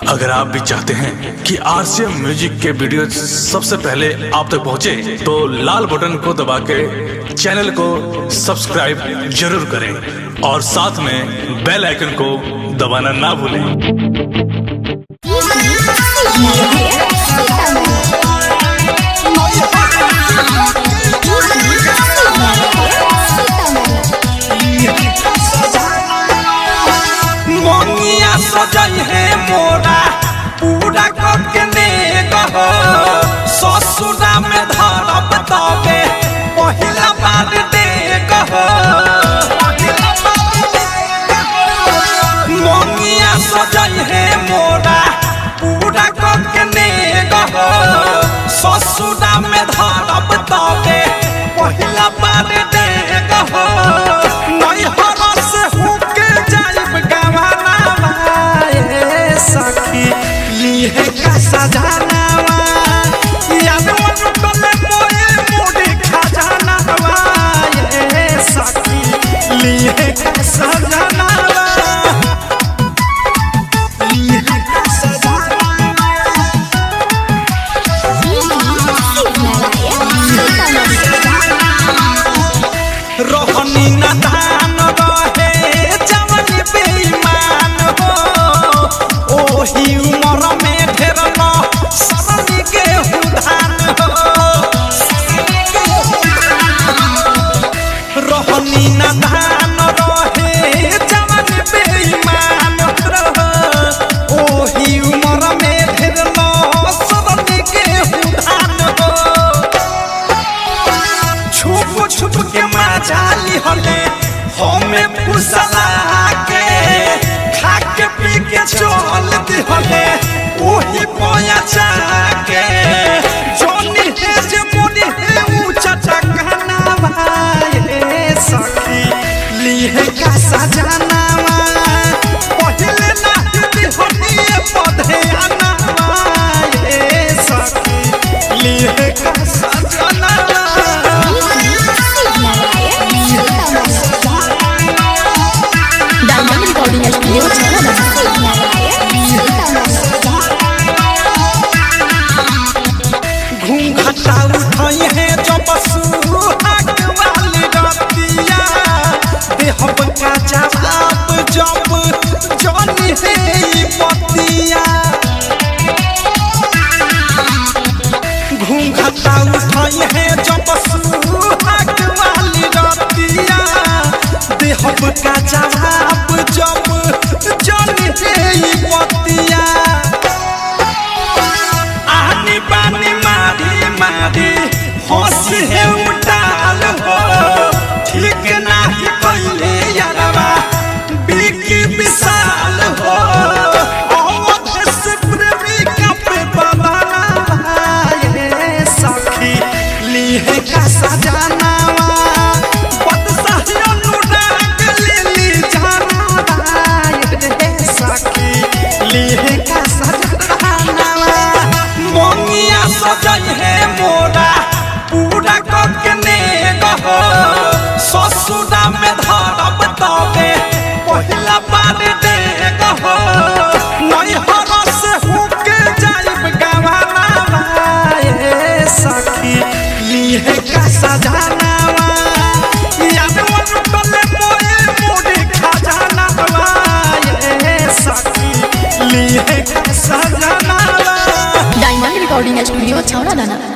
अगर आप भी चाहते हैं कि आरसीएम म्यूजिक के वीडियो सबसे पहले आप तक पहुंचे, तो लाल बटन को दबा के चैनल को सब्सक्राइब जरूर करें और साथ में बेल आइकन को दबाना ना भूलें। सजई है मोरा पूरा करके ने कहो ससुरा में धरब तबे पहिला बार दे कहो मोंगिया सजई है मोरा पूरा करके ने कहो ससुरा में धरब तबे पहिला बार दे कहो नहीं हर से होके जाइब गवाना सखी लीहे का सजानावा यादवन तले मोए मोड़े खजानावा ये सखी लीहे का सजानावा लीहे का सजानावा रोहनी ना धान रहे जवानी बेईमान हो ओही उमर में ढेरलो सरनी के उधान हो रोहनी ना धान रहे जवान बेईमान हो ओही उमर में ढेरलो सरनी के उधान हो छुप छुप के मजाली हले हमें पुसला के खा के पी के चल दिहले ओही पया जाके जोनी है जे मोनी है ऊंचा टकना भाई सखी लीहे का सजानावा पहले ना दिहनी पधे आना भाई सखी लीहे का सजानावा घूंघटा उठाई है जो बसुहाग वाली रतिया देहब का जवाब जब जानी है ई पतिया घूंघटा उठाई है जो बसुहाग वाली रतिया देहब का जवाब जब जानी है ई पतिया आनी बानी मारी मारी हंसी है उठाल हो ठीक नाही पहले यारवा बिकी विशाल हो अवध से प्रेमी का पे बनाना ये सखी लीहे का सजानावा बदसाही अनुराग लीली जाना ये सखी लीहे का सजानावा मोंगिया सजई है मोरा पूरा करके ने कहो ससुरा में धरब तबे पहिला बार दे कहो नहीं हर से होके जाइब गवाना ये सखी लीहे का सजानावा यादवन तले मोए मोड़े खजानावा ये सखी लीहे का सजानावा डायमंड रिकॉर्डिंग स्टूडियो छावड़ा दाना।